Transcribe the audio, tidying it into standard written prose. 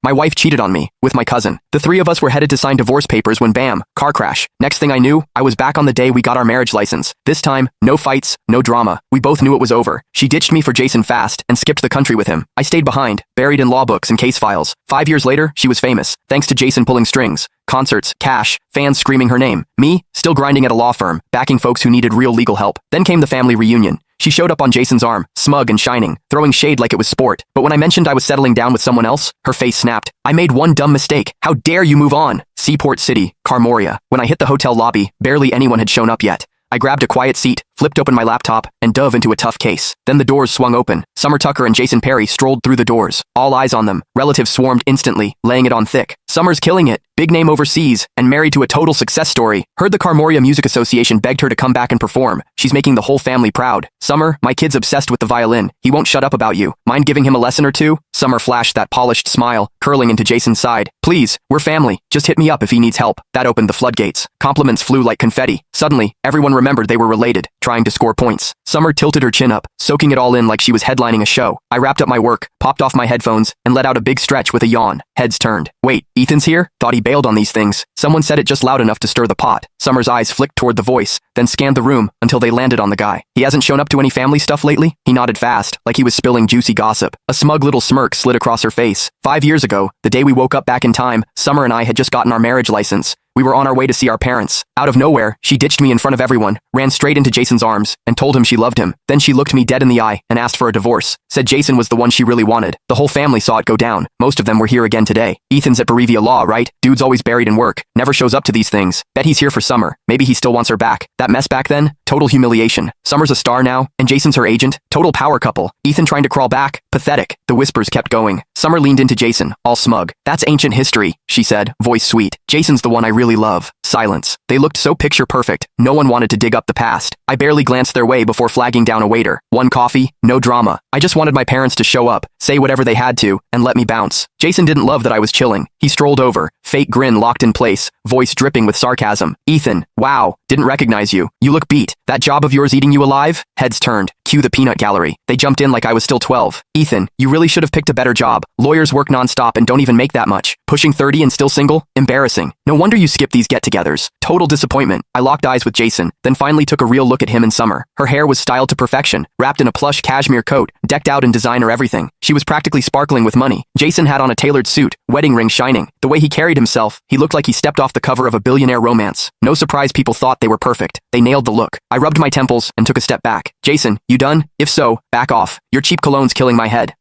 My wife cheated on me, with my cousin. The three of us were headed to sign divorce papers when bam, car crash. Next thing I knew, I was back on the day we got our marriage license. This time, no fights, no drama. We both knew it was over. She ditched me for Jason fast and skipped the country with him. I stayed behind, buried in law books and case files. 5 years later, she was famous, thanks to Jason pulling strings. Concerts, cash, fans screaming her name. Me, still grinding at a law firm, backing folks who needed real legal help. Then came the family reunion. She showed up on Jason's arm, smug and shining, throwing shade like it was sport. But when I mentioned I was settling down with someone else, her face snapped. I made one dumb mistake. How dare you move on? Seaport City, Carmoria. When I hit the hotel lobby, barely anyone had shown up yet. I grabbed a quiet seat, flipped open my laptop, and dove into a tough case. Then the doors swung open. Summer Tucker and Jason Perry strolled through the doors. All eyes on them. Relatives swarmed instantly, laying it on thick. Summer's killing it. Big name overseas, and married to a total success story. Heard the Carmoria Music Association begged her to come back and perform. She's making the whole family proud. Summer, my kid's obsessed with the violin. He won't shut up about you. Mind giving him a lesson or two? Summer flashed that polished smile, curling into Jason's side. Please, we're family. Just hit me up if he needs help. That opened the floodgates. Compliments flew like confetti. Suddenly, everyone remembered they were related, trying to score points. Summer tilted her chin up, soaking it all in like she was headlining a show. I wrapped up my work, popped off my headphones, and let out a big stretch with a yawn. Heads turned. Wait, Ethan's here? Thought he bailed on these things. Someone said it just loud enough to stir the pot. Summer's eyes flicked toward the voice, then scanned the room until they landed on the guy. He hasn't shown up to any family stuff lately? He nodded fast, like he was spilling juicy gossip. A smug little smirk slid across her face. 5 years ago, the day we woke up back in time, Summer and I had just gotten our marriage license. We were on our way to see our parents. Out of nowhere, she ditched me in front of everyone, ran straight into Jason's arms, and told him she loved him. Then she looked me dead in the eye and asked for a divorce. Said Jason was the one she really wanted. The whole family saw it go down. Most of them were here again today. Ethan's at Berevia Law, right? Dude's always buried in work. Never shows up to these things. Bet he's here for Summer. Maybe he still wants her back. That mess back then? Total humiliation. Summer's a star now, and Jason's her agent. Total power couple. Ethan trying to crawl back? Pathetic. The whispers kept going. Summer leaned into Jason, all smug. That's ancient history, she said, voice sweet. Jason's the one I really love. Silence. They looked so picture perfect. No one wanted to dig up the past. I barely glanced their way before flagging down a waiter. One coffee, no drama. I just wanted my parents to show up, say whatever they had to, and let me bounce. Jason didn't love that I was chilling. He strolled over, fake grin locked in place, voice dripping with sarcasm. Ethan, wow, didn't recognize you. You look beat. That job of yours eating you alive? Heads turned. Cue the peanut gallery. They jumped in like I was still 12. Ethan, you really should have picked a better job. Lawyers work nonstop and don't even make that much. Pushing 30 and still single? Embarrassing. No wonder you skip these get-togethers. Total disappointment. I locked eyes with Jason, then finally took a real look at him and Summer. Her hair was styled to perfection, wrapped in a plush cashmere coat, decked out in designer everything. She was practically sparkling with money. Jason had on a tailored suit, wedding ring shining. The way he carried himself, he looked like he stepped off the cover of a billionaire romance. No surprise people thought they were perfect. They nailed the look. I rubbed my temples and took a step back. Jason, you done? If so, back off. Your cheap cologne's killing my head.